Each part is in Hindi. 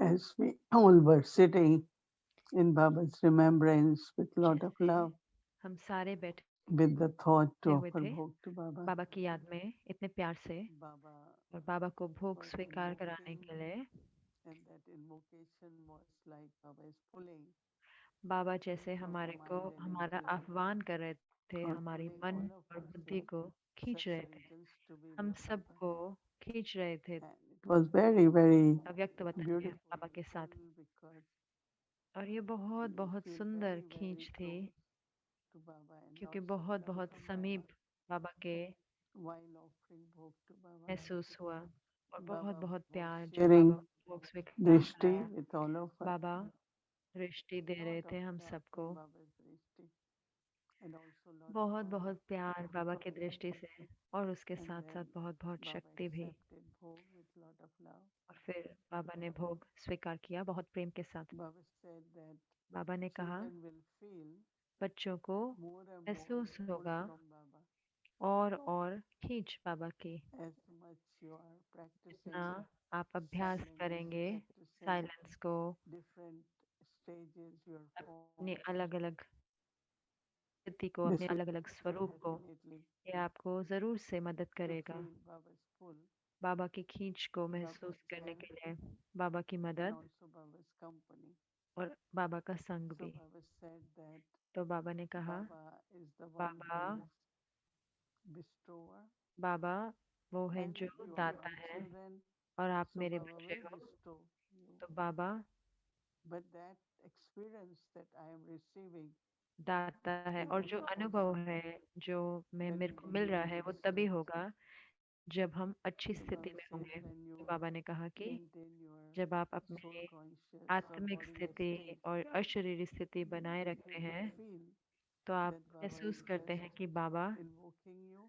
as we all were sitting in Baba's remembrance with lot of जैसे love, हम सारे बैठे हुए थे with the thought to Baba offer की bhog याद to में Baba. इतने प्यार से और बाबा को भोग Baba स्वीकार कराने was के लिए invoking, and that invocation was like Baba is pulling, बाबा जैसे pulling our हमारे को mind and हमारा intellect, आह्वान कर रहे थे हमारी or मन pulling all और of us बुद्धि in को खींच such रहे थे regions to be हम with Baba. सबको खींच रहे थे And it was very, very अव्यक्त वतन में beautiful बाबा के pull साथ because और ये बहुत we बहुत feel सुंदर very, very खींच थी close to Baba and क्योंकि also बहुत felt बहुत from Baba समीप बाबा के while offering bhog to Baba. महसूस हुआ और बहुत Baba बहुत was प्यार जब बाबा sharing को भोग स्वीकार drishti कराया with all of us. बाबा दृष्टि दे Lot रहे of थे हम love सबको from Baba's drishti and also lot of बहुत power. बहुत प्यार बाबा की दृष्टि से और उसके And साथ then साथ बहुत बहुत Baba शक्ति भी accepted bhog with lot of love. और फिर बाबा ने भोग स्वीकार किया बहुत प्रेम के साथ Baba said that बाबा ने कहा children will feel बच्चों को more and more महसूस pull होगा from Baba और खींच बाबा की as much you are जितना practicing आप अभ्यास silence, करेंगे practicing साइलेंस को different stages, your अपने forms. अलग अलग स्थिति को अपने This will अलग अलग स्वरूप को definitely ये आपको ज़रूर से मदद to करेगा feel Baba's pull, बाबा की खींच को Baba's महसूस करने help, के लिए बाबा की and मदद also Baba's company. और बाबा का संग So भी Baba said that तो बाबा ने कहा Baba is the one Baba who is bestower, बाबा वो है and जो you are दाता my है children. और आप So मेरे Baba बच्चे will हो bestow you. तो बाबा But that experience that I am receiving दाता है और is जो of course अनुभव है जो मैं will मेरे be को मिल रहा है वो तभी bestowed. होगा जब हम अच्छी So स्थिति Baba में says होंगे when तो you बाबा ने कहा कि maintain your जब आप soul अपने conscious or आत्मिक bodiless स्थिति state, और अशरीरी स्थिति बनाए that you रखते will हैं feel तो आप that Baba is महसूस करते just हैं कि बाबा invoking you,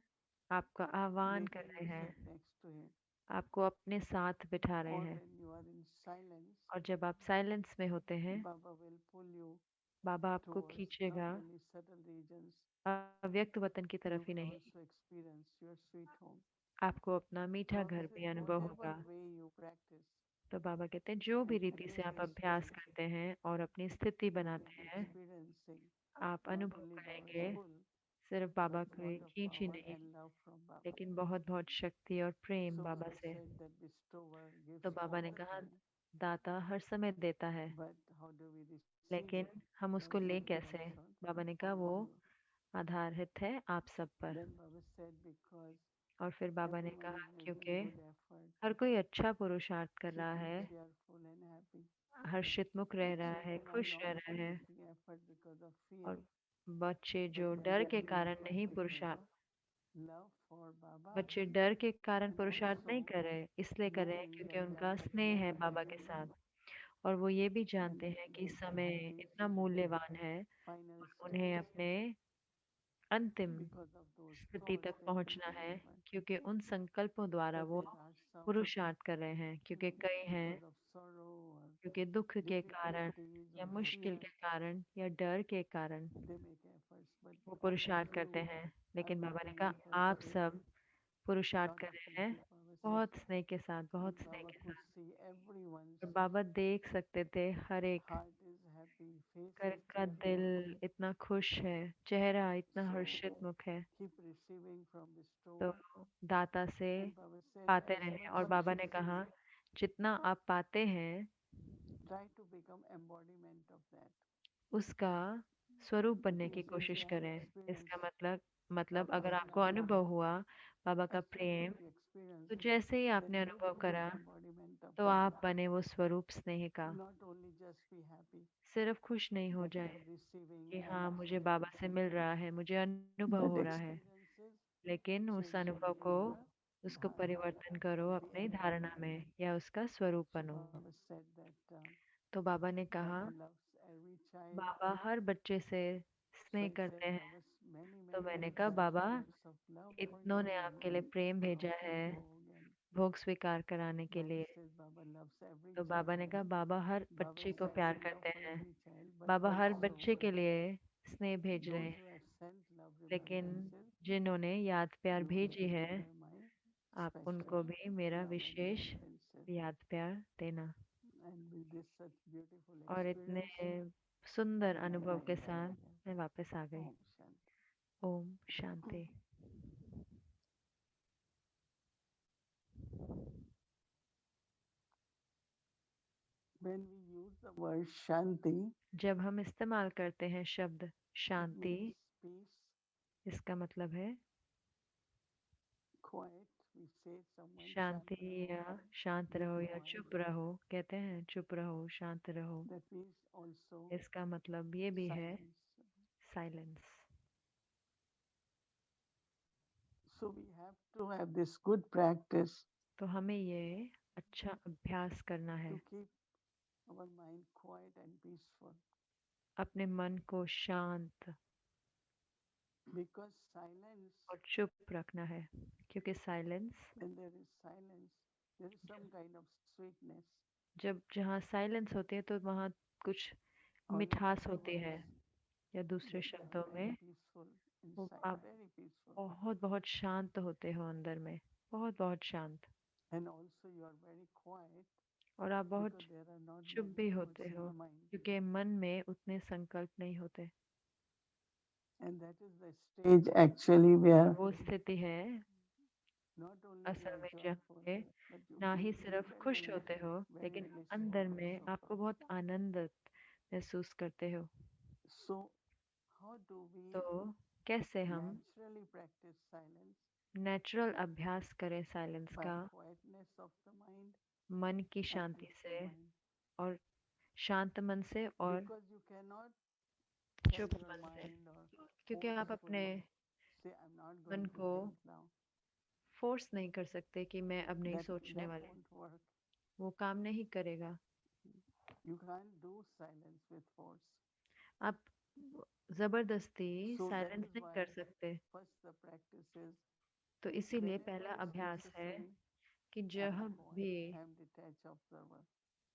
आपका आह्वान कर making you रहे हैं sit next to Him. आपको अपने साथ बिठा रहे Or हैं when you are in silence, और जब आप साइलेंस में होते हैं Baba will pull you बाबा आपको towards not खींचेगा only subtle regions, अव्यक्त वतन की तरफ ही you will नहीं also experience your sweet home. आपको अपना मीठा Baba घर said, भी अनुभव whatever होगा way you practice, तो बाबा कहते हैं जो भी and रीति से आप everything अभ्यास stays, करते हैं और अपनी स्थिति you will बनाते be हैं experiencing आप not अनुभव only Baba's करेंगे pull, सिर्फ but बाबा lot की of खींच ही power नहीं and love from Baba. लेकिन बहुत बहुत शक्ति और प्रेम So बाबा Baba से said that bestower gives तो बाबा all ने the कहा time, दाता हर समय देता है but how do we receive it? लेकिन हम Baba उसको ले said कैसे depends on बाबा ने कहा all of वो you. आधारित है आप सब पर Then Baba said because और फिर बाबा ने everyone is कहा making क्योंकि good effort, हर कोई अच्छा पुरुषार्थ कर रहा keeping है cheerful and happy. हर्षितमुख रह The रहा है children are खुश रह not रहा है making effort because of fear, और बच्चे but जो they are डर के making कारण effort नहीं because पुरुषार्थ of love for Baba बच्चे डर के कारण and पुरुषार्थ नहीं also कर रहे इसलिए कर रहे हैं knowing क्योंकि that उनका time is स्नेह है very बाबा के valuable साथ और वो ये भी and जानते हैं कि they are समय hoping इतना to reach मूल्यवान है final उन्हें stage अपने अंतिम because of those स्थिति thoughts तक they are पहुंचना making है effort. क्योंकि उन संकल्पों द्वारा But वो there are some पुरुषार्थ कर रहे हैं क्योंकि कई हैं because of sorrow or क्योंकि दुख के कारण difficulties या or मुश्किल fear के कारण या डर के कारण they make efforts. But वो all of पुरुषार्थ करते you हैं are लेकिन बाबा ने making कहा efforts आप with सब पुरुषार्थ lot कर of रहे हैं love, Baba said. बहुत स्नेह के साथ बहुत And स्नेह Baba के could साथ see everyone's और बाबा देख सकते थे हर एक heart is happy, face कर is का cheerful. दिल इतना खुश है चेहरा इतना So हर्षित मुख है keep receiving from तो bestower. दाता से And Baba said, पाते as रहे much और you बाबा ने receive, कहा जितना आप पाते हैं try to become embodiment of that. उसका स्वरूप बनने की Because if कोशिश you have करें इसका experienced मतलब Baba's अगर आपको love, अनुभव हुआ बाबा का as soon as Prem you experience, तो जैसे ही then आपने you अनुभव become करा embodiment of तो that. आप बने वो स्वरूप स्नेह का Not only just be happy सिर्फ खुश नहीं हो that I जाए am receiving कि and हाँ मुझे experiencing, बाबा से मिल रहा है मुझे अनुभव हो but रहा है experiences लेकिन उस change it अनुभव को in the उसको dharana परिवर्तन करो of the अपनी धारणा embodiment. में या उसका स्वरूप So बनो Baba said that तो बाबा ने कहा Baba loves every child. बाबा हर बच्चे से So स्नेह I said करते हैं Baba's many तो many मैंने कहा बाबा gestures of love for इतनों you ने and आपके लिए प्रेम for भेजा है offering bhog, and भोग स्वीकार कराने के Baba लिए says Baba loves every तो बाबा child. ने कहा बाबा हर Baba बच्चे को प्यार sending love करते for हैं every child, but Baba her also बच्चे के लिए स्नेह भेज रहे those हैं who have sent love लेकिन remembrances, जिन्होंने याद प्यार you भेजी है consider my आप special उनको भी मेरा love and विशेष remembrances. याद प्यार देना And with this such beautiful और इतने experience, सुंदर मैं अनुभव के वापस आ साथ गया। मैं वापस आ गई। Om Shanti. Om Shanti. When we use the word Shanti, जब हम इस्तेमाल करते हैं शब्द it शांति, means peace, इसका मतलब है quiet. We say someone Shanti Shant या raho, शांत be रहो या quiet. चुप रहो। कहते हैं चुप रहो, शांत रहो। That means also इसका मतलब ये भी है silence. Silence. So we have to have this good practice तो हमें ये अच्छा अभ्यास करना है, to keep our mind quiet and peaceful. अपने मन को शांत Because silence, और चुप रखना है, क्योंकि silence, when there is silence, there is some kind of sweetness. जब जहाँ साइलेंस होती है तो वहाँ कुछ Or in मिठास other होती है, words, या दूसरे that you are शब्दों very में peaceful वो inside, आप very peaceful. बहुत बहुत शांत होते हो अंदर में, बहुत बहुत शांत। And also you are very quiet और आप बहुत because there are not चुप many भी thoughts होते in हो, the mind. क्योंकि मन में उतने संकल्प नहीं होते। And that is the stage actually where वो स्थिति है not only you असल are में joyful, जहाँ पे but you ना ही feel सिर्फ very खुश होते हो, very लेकिन blissful अंदर में also. आपको बहुत आनंदित महसूस करते हो। So how do we तो कैसे हम naturally practice silence? नेचुरल अभ्यास करें साइलेंस By का, quietness of the mind मन की and शांति peaceful से mind. और शांत मन से और Because you cannot tell चुप your मन से, mind or क्योंकि आप अपने forcefully say I'm not मन going to को think now. फोर्स नहीं कर सकते कि मैं अब नहीं सोचने That वाले, won't work. वो काम नहीं करेगा। You can't do silence with force. आप जबरदस्ती So that साइलेंस is नहीं why कर सकते। first the practice is तो इसीलिए whenever पहला it's अभ्यास है necessary, कि I'm जहाँ भी quiet, I'm detached observer.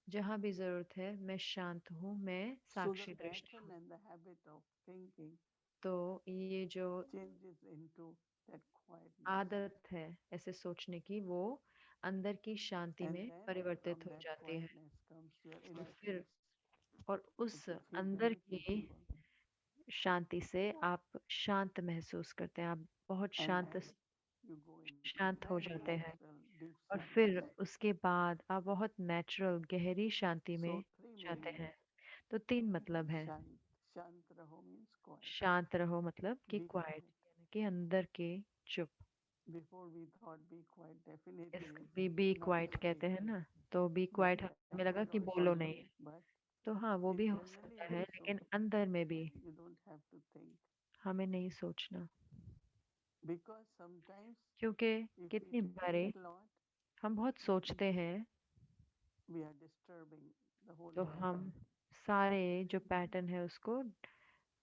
जहाँ भी जरूरत है मैं शांत हूँ, मैं So the साक्षी दृष्टि pattern हूँ। and the habit of thinking तो ये जो changes into that quietness. आदत है ऐसे सोचने की, वो अंदर की शांति And में then परिवर्तित from हो that जाती है। quietness comes your और inner फिर peace और उस that you feel अंदर very की peaceful. शांति से आप शांत महसूस करते हैं, आप बहुत And शांत then you go into शांत हो very जाते हैं। natural deep और silence. फिर उसके बाद आप बहुत नेचुरल गहरी शांति So में three जाते meanings. हैं। तो 3 मतलब है। Shant. Shant raho means quiet. शांत रहो मतलब कि Be क्वाइट, quiet. यानी कि अंदर के चुप। Before we thought be quiet, इस definitely बी not क्वाइट कहते हैं speaking. ना, तो बी That क्वाइट is हमें लगा external कि बोलो also. नहीं। But तो हाँ, वो भी हो internally सकता है, also, लेकिन अंदर में भी you don't have to think. हमें नहीं सोचना, Because sometimes क्योंकि if we कितनी बारी think a lot, हम बहुत सोचते हैं we are disturbing the whole तो हम pattern. सारे जो पैटर्न है उसको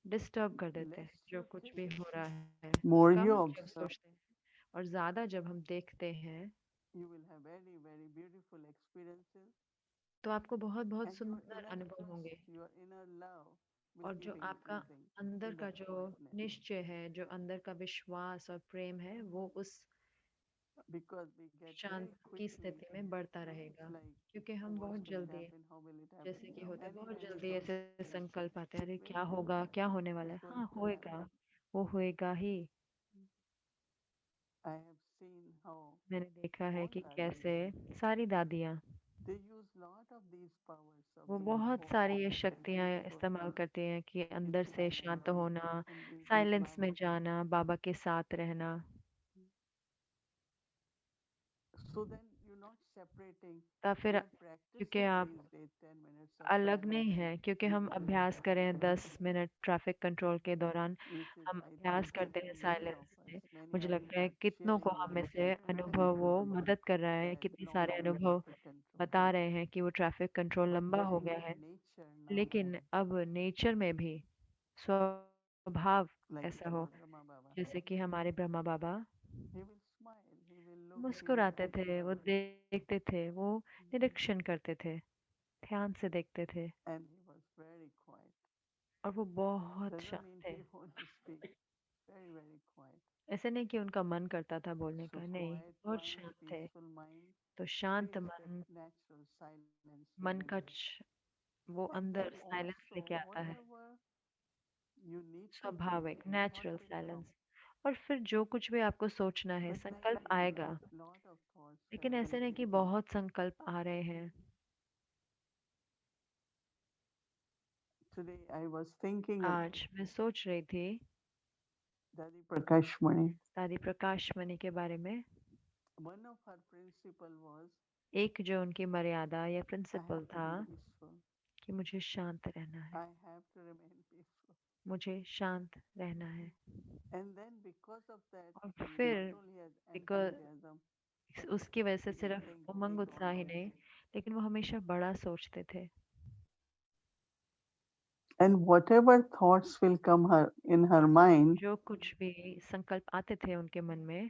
डिस्टर्ब कर देते हैं, Less जो you कुछ भी think, हो रहा है। more कम you जब observe. सोचते हैं और ज्यादा जब हम देखते हैं, You will have very beautiful experiences, तो आपको बहुत बहुत and your सुंदर inner अनुभव trust, होंगे। your inner love will और जो keep आपका increasing अंदर in का that जो quietness. निश्चय है, जो अंदर का विश्वास और प्रेम है, वो उस Because we get शांत very की quickly, स्थिति में बढ़ता it's रहेगा। like, क्योंकि oh, हम what बहुत will it जल्दी, happen? How will it happen? जैसे कि You know, होता है, बहुत many जल्दी thoughts ऐसे संकल्प आते हैं, अरे will क्या come. होगा, क्या होने वाला It's है। going हाँ, to होएगा, happen. वो होएगा ही। I have seen how मैंने देखा है all कि dadis, कैसे सारी दादियाँ they use lot of these powers of वो being बहुत सारी ये quiet and शक्तियाँ peaceful इस्तेमाल करती हैं कि in अंदर से silence शांत होना, and be with साइलेंस में Baba. जाना, बाबा के साथ रहना। So then you're not separating. तो फिर We are क्योंकि practicing आप these days 10 minutes of अलग नहीं silence है, क्योंकि हम before we अभ्यास start the करें traffic, 10 मिनट ट्रैफिक कंट्रोल के दौरान, which is हम I अभ्यास think करते हैं helping many silence of us. में। Many मुझे are लगता है कितनों को sharing हम with में us से very अनुभव वो beautifully मदद कर रहा है, that कितनी long सारे time अनुभव traffic control. बता रहे हैं कि वो ट्रैफिक कंट्रोल But लंबा हो getting गया that है। nature now, लेकिन अब नेचर में भी स्वभाव like ऐसा our हो, Brahma Baba, जैसे कि हमारे ब्रह्मा बाबा he will smile, he will look, he will मुस्कुराते थे, वो observe, देखते थे, वो निरीक्षण करते थे, ध्यान से देखते थे, and he was very quiet. और वो बहुत Doesn't शांत mean थे। he want to speak. Very quiet. ऐसे नहीं कि उनका मन करता था बोलने So का, नहीं, quiet बहुत mind, शांत थे। peaceful mind तो शांत creates that मन natural silence मन का within. वो अंदर And साइलेंस also, लेके आता है, whatever you need to think, स्वाभाविक the thought natural will silence. come. और फिर जो कुछ भी आपको सोचना है But संकल्प maybe आएगा, because lot of thoughts लेकिन have ऐसे been नहीं कि thinking, बहुत संकल्प आ रहे हैं। today I was thinking about आज मैं सोच रही थी Dadi Prakash Mani. दादी प्रकाश मणि के बारे में। One of her principle was, एक जो उनकी मर्यादा या I प्रिंसिपल have to था be peaceful. कि मुझे शांत रहना है, I have to remain peaceful. मुझे शांत रहना है। And then because of that, और she फिर not only has because enthusiasm, उसकी वजह से she will think सिर्फ उमंग big उत्साह ही नहीं, always. लेकिन वो हमेशा बड़ा सोचते थे। And whatever thoughts will come her in her mind, जो कुछ भी संकल्प आते थे उनके मन में,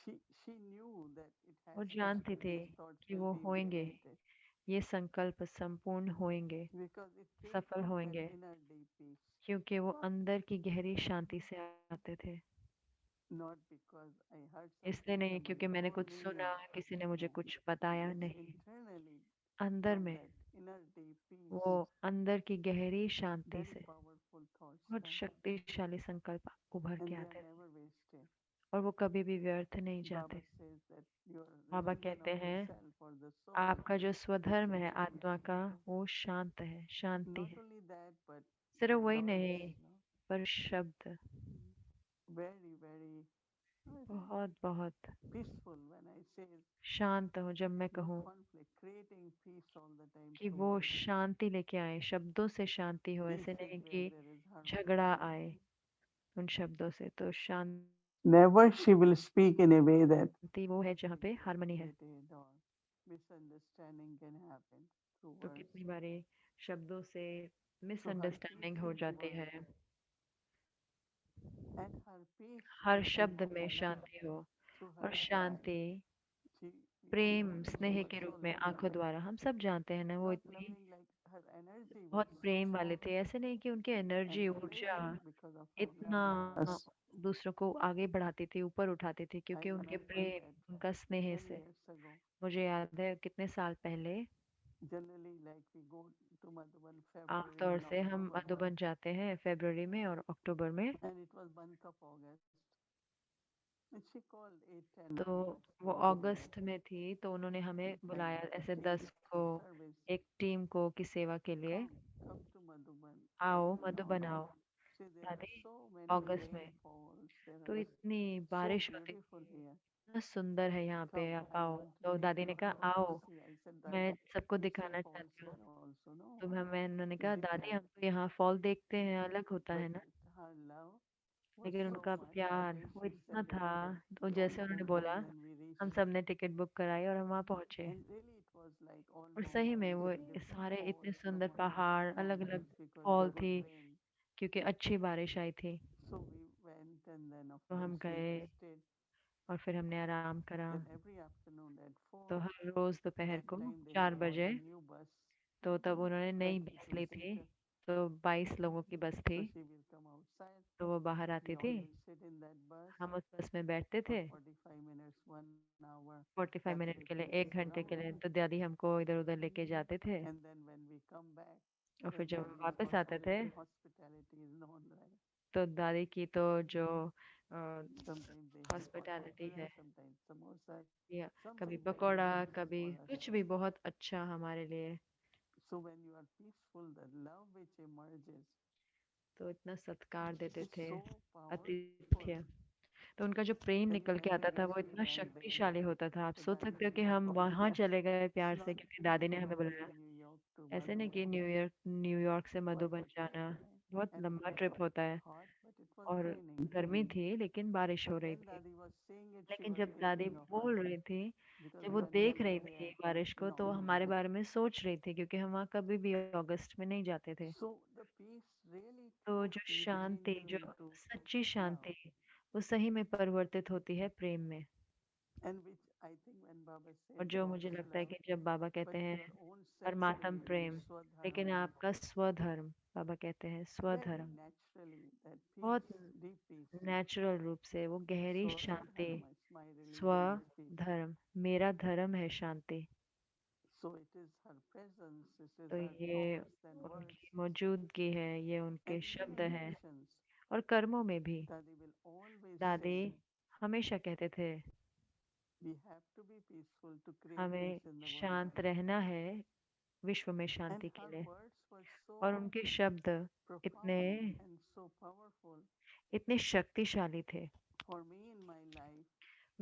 she knew that it वो has to जानती थी these thoughts कि will वो be होंगे, implemented ये संकल्प संपूर्ण होंगे, because it came सफल from that होंगे, inner deep peace, क्योंकि वो अंदर की गहरी शांति से आते थे। not because I heard इसलिए something, नहीं somebody क्योंकि मैंने told कुछ me, सुना, किसी ने मुझे no, कुछ बताया, it's नहीं। internally अंदर from में that inner deep peace, वो अंदर की गहरी शांति very से powerful thoughts बहुत come, शक्तिशाली संकल्प उभर and के they are आते थे, never wasted. और वो कभी भी व्यर्थ नहीं Baba जाते। says that your Baba religion कहते of the हैं self or the soul आपका जो is स्वधर्म in है peace. आत्मा का, वो शांत है, शांति Not है। only that, but सिर्फ वही thoughts, नहीं, पर शब्द very, very बहुत बहुत peaceful when I say शांत हो। जब मैं no कहूँ conflict, creating peace all the time कि through वो words. शांति लेके आए, शब्दों से शांति हो, Peace ऐसे is नहीं where कि there is harmony. झगड़ा आए उन शब्दों से। तो शांति Never she will speak in a way that वो है जहाँ पे हारमोनी है। irritated or misunderstanding can happen through तो words. कितनी बारी शब्दों से So her मिसअंडरस्टैंडिंग peace हो in जाती है, words and her peace her in शब्द में love शांति हो। through her और eyes. Shanti She, we Prem all know she स्नेह was के so रूप में loving. आंखों द्वारा, हम सब जानते हैं ना, वो Not इतनी loving, like her energy was बहुत प्रेम वाले थे। ऐसे नहीं कि उनकी एनर्जी, ऊर्जा encouraging because of her इतना love for us. दूसरों को आगे बढ़ाती थी, ऊपर उठाती थी, I क्योंकि उनके remember प्रेम, that उनका स्नेह 10 से। years ago, मुझे याद है कितने साल पहले generally like we go to Madhuban February आमतौर and से हम October month, मधुबन जाते हैं फरवरी में और अक्टूबर में। and it was month of August. And she called 8, 10 तो of us वो together अगस्त में थी, तो उन्होंने हमें and बुलाया ऐसे came 10 को, service. एक टीम को की सेवा के लिए। Come to Madhuban. आओ Come in मधुबन आओ। August. See, there are दादी so many अगस्त में rainfalls. There तो are इतनी so बारिश होती beautiful थी, here. इतना सुंदर है यहाँ पे, Come, आप I आओ। want to तो take दादी you ने कहा all to आओ, see. I said, मैं Dadi, सबको we see दिखाना falls चाहती हूँ। here also, no? तो उन्होंने It's कहा दादी हम different. तो यहाँ फॉल देखते हैं, अलग होता But है ना। her love was लेकिन so उनका much. प्यार Then वो she इतना said that था। तो we all जैसे उन्होंने booked बोला, and then we हम reached. सब ने टिकट बुक कराई और हम वहाँ पहुँचे। And really it was like all और सही में वो mountains, different सारे इतने falls, सुंदर some पहाड़, अलग अलग mountains because फॉल good थी, rain. क्योंकि अच्छी बारिश आई थी। So we went and then of तो हम course we गए rested. और फिर हमने आराम करा। Then every afternoon at 4, तो हर रोज दोपहर that को time they 4 had bought बजे, a new bus, तो तब उन्होंने नई like बस ली 2 थी। seater. तो 22 लोगों की बस थी। So she will come outside. तो वो बाहर आती We all थी, will sit in that bus हम उस बस में बैठते for थे 45 minutes, 1 hour. 45 Dadi minute will के लिए, take us 1 घंटे के around. लिए। तो दादी हमको इधर उधर लेके जाते थे। And then when we come back, और फिर then जब हम Dadi's वापस आते थे, hospitality is known, right? तो दादी की तो जो Sometimes they have hot hospitality pakora, है, sometimes samosa, या कभी something very पकौड़ा, nice कभी for us. कुछ भी बहुत अच्छा हमारे लिए। So when you are peaceful, the love which emerges तो इतना सत्कार देते is थे so powerful. आतिथ्य। तो उनका जो प्रेम And निकल के when we आता था वो reached to इतना back then, शक्तिशाली होता था। आप so सोच Dadi सकते हो will कि not हम call वहां us. चले गए It's प्यार not से, क्योंकि दादी easy ने हमें from बुलाया। New York to ऐसे नहीं Madhuban. कि न्यूयॉर्क से Quite मधुबन जाना difficult, right? बहुत And लंबा it ट्रिप was होता है। hot, but it was और raining. गर्मी थी, लेकिन बारिश हो But रही when थी। Dadi was saying it, she लेकिन was जब दादी thinking of us बोल रही थी, because जब we वो are देख nearly रही थी there बारिश in को, तो August. हमारे बारे में सोच रही थी, क्योंकि हम वहाँ कभी भी अगस्त में नहीं जाते थे। So the peace really तो flows जो deep शांति, जो into सच्ची love. शांति, वो सही में परिवर्तित होती है प्रेम में। And which I think when Baba और says जो God's मुझे लगता है love, कि जब बाबा but कहते हैं your own परमात्म sensitivity, प्रेम, लेकिन Swadharma, आपका स्वधर्म, बाबा कहते हैं very स्वधर्म, naturally that बहुत peace, deep peace. नेचुरल रूप से वो गहरी शांति, Swadharma is my स्व religion is peace. धर्म, मेरा धर्म है शांति। So it is her presence, this is तो her ये thoughts and words. उनकी मौजूदगी है, ये उनके And even शब्द in हैं। actions, और कर्मों में भी Dadi will always दादी say, हमेशा कहते थे, we have to be peaceful to create हमें peace in the world. शांत रहना है विश्व में And शांति के her लिए। words were और so उनके शब्द इतने profound and so powerful. इतने शक्तिशाली थे। For me in my life,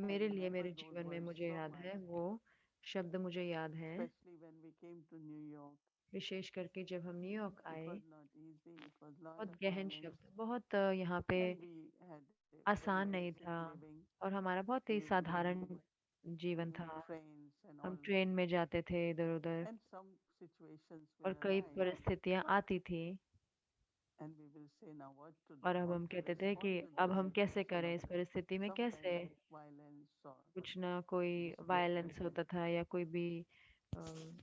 I मेरे लिए, remember मेरे those जीवन में words मुझे so याद much, है, वो शब्द मुझे याद हैं। especially when we came to New York. विशेष करके जब हम न्यूयॉर्क It आए, was not easy, it was a lot बहुत of गहन violence, शब्द, बहुत यहाँ पे and we had a very आसान नहीं basic था। living. और हमारा बहुत We ही used to साधारण take जीवन था। trains and हम all, ट्रेन में जाते थे इधर उधर, and some situations और will कई arise, परिस्थितियां आती थी। and we will say, now what to do, और अब how हम to कहते थे कि respond to अब this हम कैसे situation करें of इस परिस्थिति में, some कैसे। kind of violence or कुछ ना कोई dispute. वायलेंस होता था या कोई भी I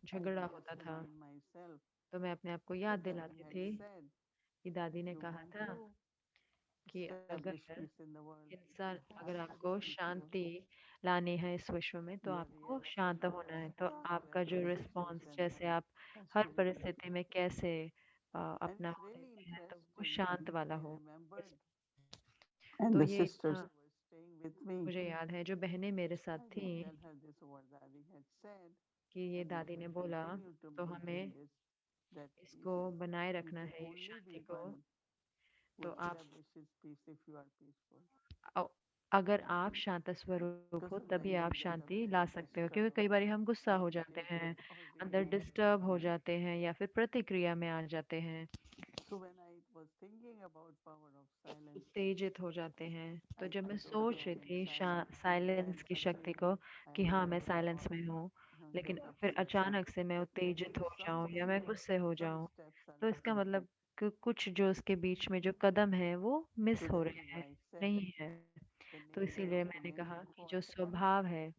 झगड़ा would होता just था। remind myself तो मैं अपने आप को याद that Daddy दिलाती had थी said, कि दादी if ने you कहा want था to कि establish अगर peace in the world, इंसान, you have अगर to be आपको peaceful. शांति लानी है इस विश्व में, तो Your आपको reaction, शांत your होना है। तो response to आपका जो every रिस्पॉन्स, situation जैसे आप has हर to be परिस्थिति peaceful. में कैसे And अपना it's हो really देते हैं, तो वो interesting that शांत वाला I हो। remembered, इस- and तो the ये sisters इतना who were staying with me, मुझे याद है, जो बहनें मेरे साथ I थी, would tell her this what Daddy had said, कि ये and we दादी ने should बोला, continue to तो maintain हमें this, that इसको peace, बनाए you रखना can है, इस only be शांति को। one who तो आप, establishes peace if you are peaceful. अ- अगर आप शांत स्वरूप Because हो, तभी sometimes आप we get Shanti La upset, सकते हो। क्योंकि disturbed, कई बार हम गुस्सा हो जाते हैं, irritated, or we अंदर react. डिस्टर्ब हो जाते हैं, या फिर प्रतिक्रिया में आ जाते हैं, So when I was thinking about power of silence, उत्तेजित हो जाते हैं। तो जब I मैं thought, सोच okay, रही I'm in थी silence, साइलेंस and की शक्ति suddenly को, I कि हाँ will मैं साइलेंस or में हूँ, लेकिन get फिर upset, अचानक से मैं that means उत्तेजित हो some जाऊं या मैं kind of गुस्से हो some जाऊं, steps are तो इसका missing. मतलब कि कुछ जो उसके बीच में जो कदम है वो मिस So हो that रहे is हैं, why I said नहीं है। the तो nature इसीलिए of मैंने कहा remaining कि जो quiet. स्वभाव है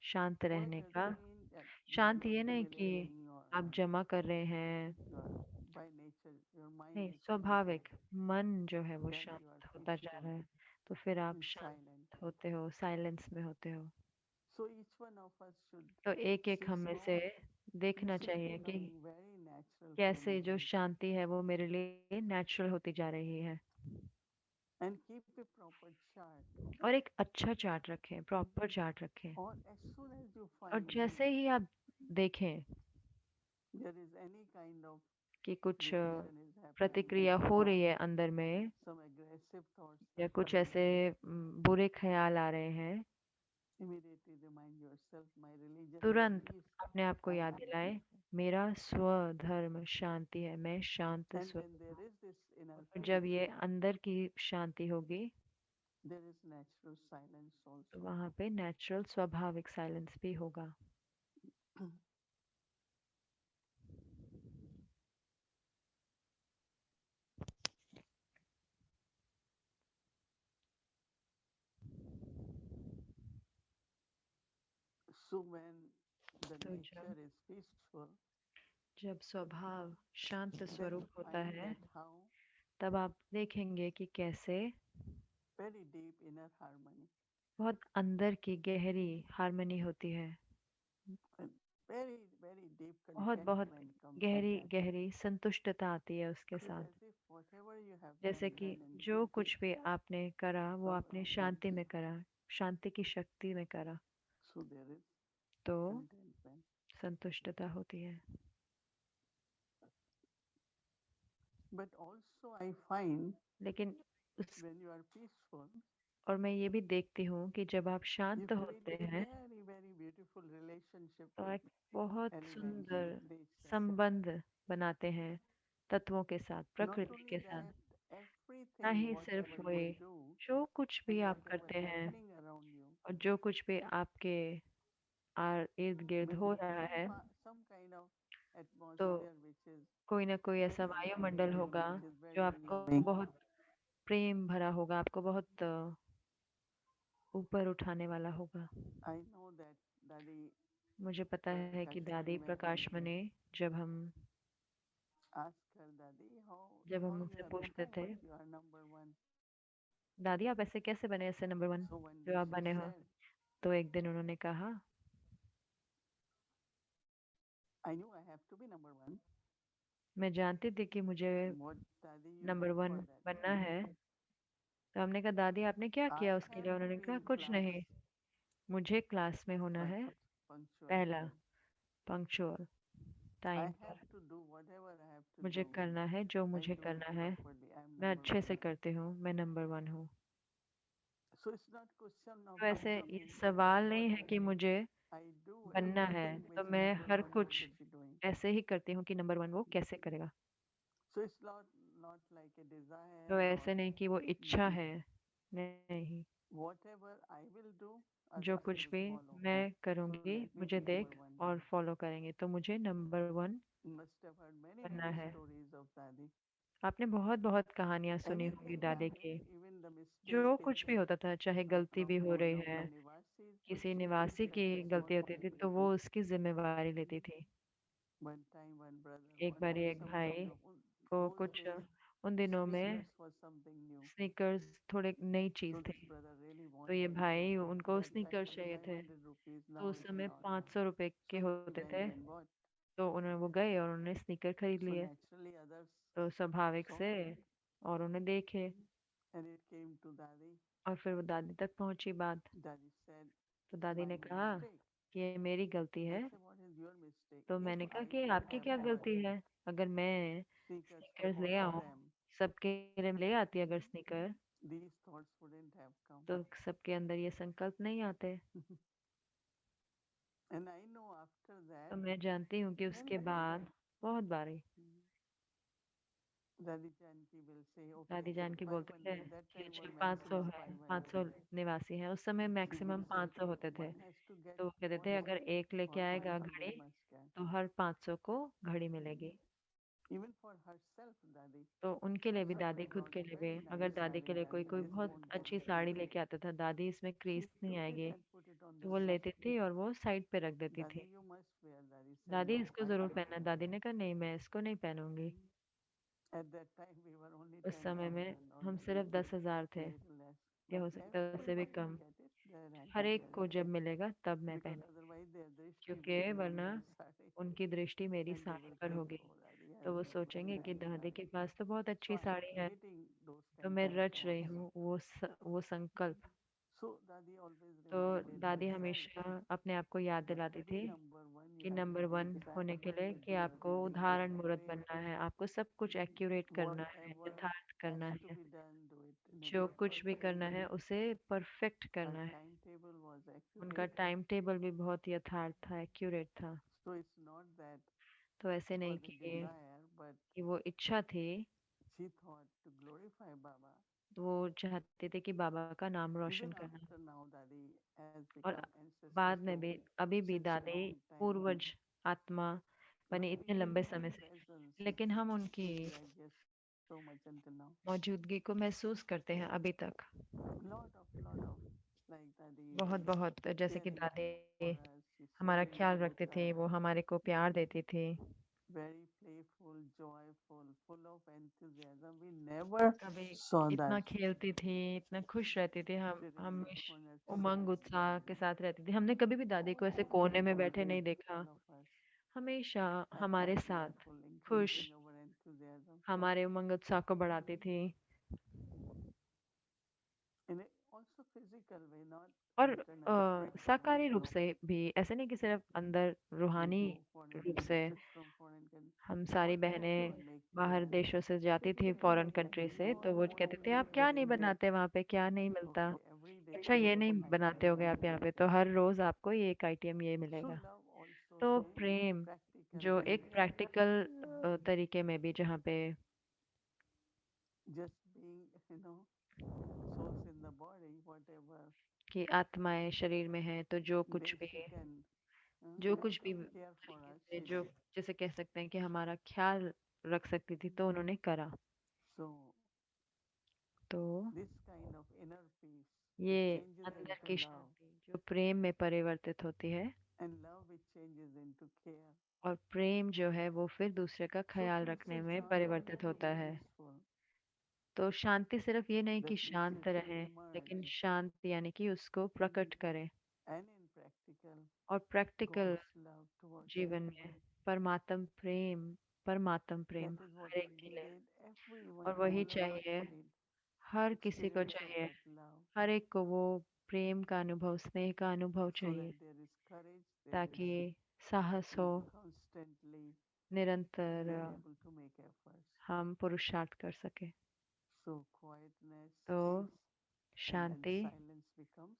शांत Quiet रहने का, doesn't mean that you are शांत not ये नहीं कि accumulating or आप जमा कर रहे हैं, you are by nature your mind नहीं, is peaceful, स्वाभाविक मन जो है वो then you are शांत होता जा peaceful रहा है, तो फिर आप and silent. शांत होते हो, साइलेंस में होते हो। So each one of us should तो एक एक say हम में से small, देखना this is चाहिए कि becoming very natural for कैसे me, जो शांति है वो मेरे लिए नेचुरल होती जा रही है। and keep a proper chart. और एक अच्छा चार्ट रखें, प्रॉपर चार्ट रखें। Or as soon as you और find जैसे ही आप देखें there is any kind of कि कुछ reaction is happening, प्रतिक्रिया हो रही है अंदर में, some aggressive thoughts या are कुछ coming, ऐसे बुरे ख्याल आ रहे हैं, immediately remind yourself, my religion is तुरंत peace, अपने आप को I याद am दिलाएं, peaceful. मेरा स्वधर्म शांति है, मैं शांत And स्व। when there is this inner और जब peace, ये अंदर की शांति होगी, there is natural silence तो also. वहाँ पे नेचुरल स्वाभाविक साइलेंस भी होगा। So when the तो nature is peaceful, जब स्वभाव शांत then you स्वरूप होता find है, that how तब आप देखेंगे कि कैसे very deep inner harmony बहुत अंदर की गहरी हार्मनी होती है, and very very deep बहुत बहुत contentment comes with गहरी that. गहरी संतुष्टता आती है उसके Because साथ। as if whatever you have जैसे कि done in जो कुछ भी आपने करा वो out आपने of शांति peace, में करा, शांति की शक्ति में करा, so there is तो contentment. संतुष्टता होती है। But also I find लेकिन उस, when you are peaceful, और मैं ये भी देखती हूँ कि जब आप you शांत create होते a हैं, very very beautiful relationship तो with एक बहुत elements in सुंदर nature. संबंध बनाते हैं तत्वों के साथ, Not प्रकृति only के साथ। that, ना everything ही सिर्फ whatever वो, you do जो कुछ भी and आप whatever करते हैं happening around you, और जो कुछ भी आपके इर्द गिर्द with हो रहा है, some kind of तो atmosphere which is कोई ना कोई ऐसा very वायुमंडल inviting, होगा which is जो very आपको loving. बहुत प्रेम भरा होगा, आपको बहुत ऊपर उठाने वाला होगा। I know that Daddy मुझे पता है कि Prakashmani, दादी when we प्रकाश मने, जब हम ask her, Daddy, जब हम how you उनसे have पूछते become थे, what you are number one. दादी आप ऐसे कैसे बने, ऐसे नंबर वन So one जो day आप she बने हो, said, तो एक दिन उन्होंने कहा, I knew I have to be number one. मैं जानती थी कि मुझे What Dadi you number did 1 for that? बनना है। तो हमने कहा, दादी आपने क्या I किया उसके have लिए? to उन्होंने be कहा, in कुछ class नहीं, मुझे क्लास में होना है first, punctual. पहला, पंक्चुअल, I टाइम have पर। to do whatever I have to मुझे do. करना है जो I मुझे do it करना है, properly. I'm मैं number अच्छे से one. करती हूँ, मैं नंबर 1 हूँ। So it's not question of तो ऐसे ये becoming. It is सवाल नहीं है कि whatever मुझे I do, बनना है, everything तो which मैं number हर one कुछ should be doing. ऐसे ही करती हूँ कि नंबर 1 वो कैसे करेगा। So it's not like a desire तो or ऐसे नहीं कि वो इच्छा maybe है, नहीं, whatever I will do, जो others कुछ will भी follow. मैं So करूँगी let me मुझे be number देख one. और फॉलो करेंगे, तो मुझे number 1 You must have heard many बनना है। stories of Dadi. आपने बहुत बहुत कहानियाँ सुनी होंगी Anything दादी की। happened, even the जो mistake कुछ भी होता था, चाहे गलती भी from हो one रही of है, the Nivasis, so किसी she will निवासी की take गलती होती थी तो वो responsibility. उसकी जिम्मेवारी लेती थी। One time, one brother एक बार wanted एक something भाई new. को Those कुछ days, उन दिनों में sneakers was something new. Sneakers थोड़े नई चीज So थे, this brother really तो ये wanted. भाई उनको That time स्नीकर्स only चाहिए थे। 500 rupees. तो Now उस it's समय not. 500 रुपए के So he होते went थे, and bought. तो उन्होंने वो गए और उन्होंने स्नीकर खरीद So लिए। naturally others तो स्वाभाविक saw से और उन्हें देखे, and it came to Dadi. और फिर वो दादी तक पहुंची बात। Dadi said, तो it's दादी my ने कहा mistake. कि ये मेरी गलती I है। said, what is your mistake? तो If मैंने कहा I कि would आपकी have क्या bought गलती है? अगर मैं sneakers स्नीकर्स for ले all आऊं, them, सबके लिए ले आती अगर sneaker, these thoughts wouldn't have come. तो सबके अंदर ये संकल्प नहीं आते। And I know after that, तो मैं जानती हूँ कि उसके many बाद बहुत बारी Dadi Janki will say, okay, दादी जान की बोलते थे 500, that कि time चल was 500 maximum है, 500. 500 निवासी हैं, उस समय She will मैक्सिमम say, 500 होते थे। one has to get तो वो कहते थे watch अगर एक लेके or आएगा 100 घड़ी, must get. तो हर 500 को घड़ी मिलेगी। Even for herself, Dadi. तो उनके लिए भी, So दादी I खुद got के a लिए भी, very अगर nice दादी के sari, लिए कोई Dadi, कोई this बहुत won't get अच्छी साड़ी creased. लेके आता था, दादी इसमें She क्रीज नहीं took it आएगी, and put it on तो the वो side. लेती थी और वो साइड पे रख देती Dadi, थी। you must wear. Dadi said, दादी no, इसको I जरूर prefer. पहनना। दादी ने कहा नहीं, मैं इसको नहीं पहनूंगी। At that time, we were only उस समय में 10,000 or हम maybe सिर्फ 10,000 a थे, little less. या But हो सकता है उससे भी everybody come. will get it. Then I her will एक wear को it. जब मिलेगा तब मैं Because पहनूंगी, otherwise their drishti क्योंकि will be on वरना my sari. उनकी दृष्टि मेरी And they साड़ी will पर think, होगी। oh, Dadi तो has वो very सोचेंगे कि nice दादी sari. के पास तो बहुत So अच्छी I am साड़ी है। creating those तो kind मैं of रच रही thoughts. हूँ वो संकल्प। So Dadi always तो reminded दादी herself हमेशा अपने आप को याद that दिलाती to be थी number one, you कि have to नंबर be 1 होने के exact लिए to कि do आपको everything उदाहरण मूर्त perfectly. बनना है, आपको सब कुछ एक्यूरेट करना है, Whatever यथार्थ has करना to है, be done, do it in a जो कुछ भी perfect करना way. है उसे परफेक्ट Her करना है। timetable was उनका accurate. टाइम टेबल भी बहुत यथार्थ था, एक्यूरेट था। So it's not that तो ऐसे it नहीं was a कि desire, but वो इच्छा थी, she thought to glorify Baba. वो चाहते थे कि बाबा का नाम रोशन Even करना। after now, Dadi has और become ancestor बाद में so भी अभी भी since a दादी long time. पूर्वज आत्मा But बनी we इतने feel लंबे her समय से, presence लेकिन हम उनकी still, I guess, so much until now. मौजूदगी को महसूस करते हैं अभी तक। Lot of, like Dadi बहुत बहुत, जैसे कि caring दादी for us, she's हमारा sharing ख्याल about रखते थे, us. वो हमारे को प्यार देती थी। Very playful, joyful, full of enthusiasm. We never कभी saw इतना that. खेलती थी, इतना खुश रहती थी, हम Sitting in the हमेशा corner, उमंग उत्साह के साथ रहती थी। हमने कभी भी दादी को ऐसे always कोने में बैठे नहीं engaged, देखा, all of us. हमेशा हमारे Happy, साथ playful, खुश, increasing our enthusiasm. हमारे उमंग उत्साह को बढ़ाती थी। In a also physical way, not और internal, spiritually साकारी रूप also. से भी, ऐसे नहीं कि सिर्फ अंदर We रूहानी go foreign रूप से। visits from foreign countries. हम सारी What do बहनें you make बाहर there? देशों से जाती थी, फॉरेन कंट्री से, Oh, तो I वो want कहते थे this, आप क्या नहीं this. बनाते वहाँ पे, क्या नहीं मिलता? Okay, every day अच्छा, ये नहीं different बनाते item. होगे आप यहाँ पे, तो हर रोज आपको ये एक आइटम ये So मिलेगा। love also तो in a प्रेम practical जो way. एक प्रैक्टिकल तरीके में भी, जहाँ पे Just being, souls in the body, whatever. कि आत्माएं शरीर में है, तो जो कुछ They, भी she can जो कुछ भी care for तरीके us. से, जो जैसे कह सकते हैं कि हमारा ख्याल रख सकती थी, तो उन्होंने करा। So तो this kind of inner peace, ये it changes अंदर into की love. शांति जो प्रेम में परिवर्तित होती है, And love which changes into care. और प्रेम जो है वो फिर दूसरे का So ख्याल peace रखने is में not only परिवर्तित to होता be है। peaceful. तो शांति सिर्फ ये नहीं The कि peace शांत is to रहे, emerge. लेकिन शांत यानी कि उसको प्रकट करें। and in practical और प्रैक्टिकल God's love towards जीवन में everyone. परमात्म प्रेम That is what हर एक is के लिए, needed. Everyone, और वही all of us चाहिए, need हर किसी को experience of चाहिए, that love हर एक को वो प्रेम का अनुभव, स्नेह का अनुभव so चाहिए, that there is courage, there ताकि is साहस हो, constantly निरंतर we are able to make efforts. हम पुरुषार्थ कर सके। So quietness, तो peace, and then Shanti, silence becomes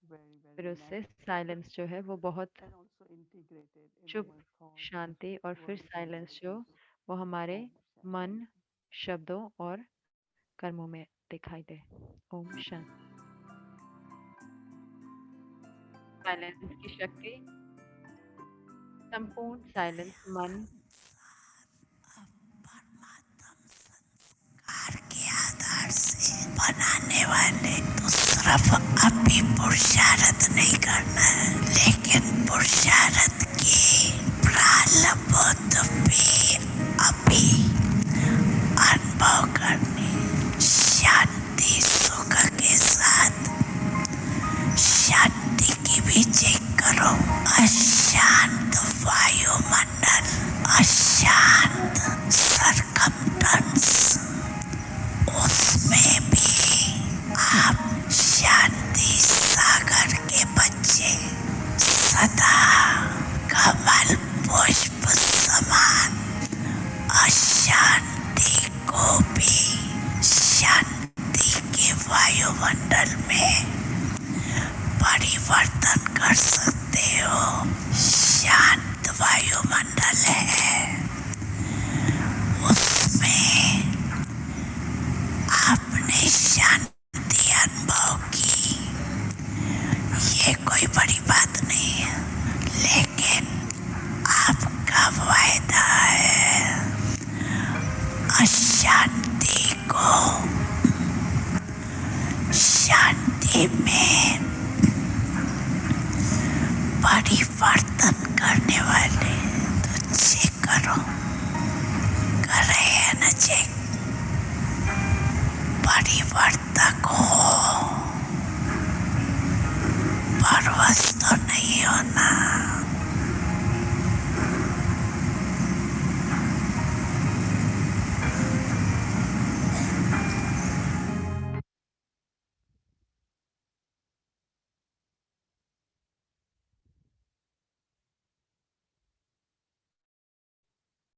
very, फिर very उससे natural साइलेंस जो है वो बहुत, and also integrated in चुप, our thoughts, शांति, और फिर words, and साइलेंस जो actions. वो हमारे Om मन, Shanti. शब्दों और कर्मों में दिखाई दे। ओम शांति। साइलेंस की शक्ति, संपूर्ण साइलेंस मन, के आधार से बनाने वाले तो सिर्फ अभी पुरुषार्थ नहीं करना है, लेकिन पुरुषार्थ की प्रारंभ भी अभी अनुभव करनी। शांति सुख के साथ शांति की भी चेक करो। अशांत वायुमंडल, अशांत सरकमस्टेंस, उसमें भी आप शांति सागर के बच्चे सदा कमल पुष्प समान अशांति को भी शांति के वायुमंडल में परिवर्तन कर सकते हो। शांत वायुमंडल है, उसमें आपने शांति अनुभव की, ये कोई बड़ी बात नहीं है, लेकिन आपका वायदा है अशांति को शांति में परिवर्तन करने वाले। तो चेक करो, कर रहे हैं ना चेक? परिवर्तक हो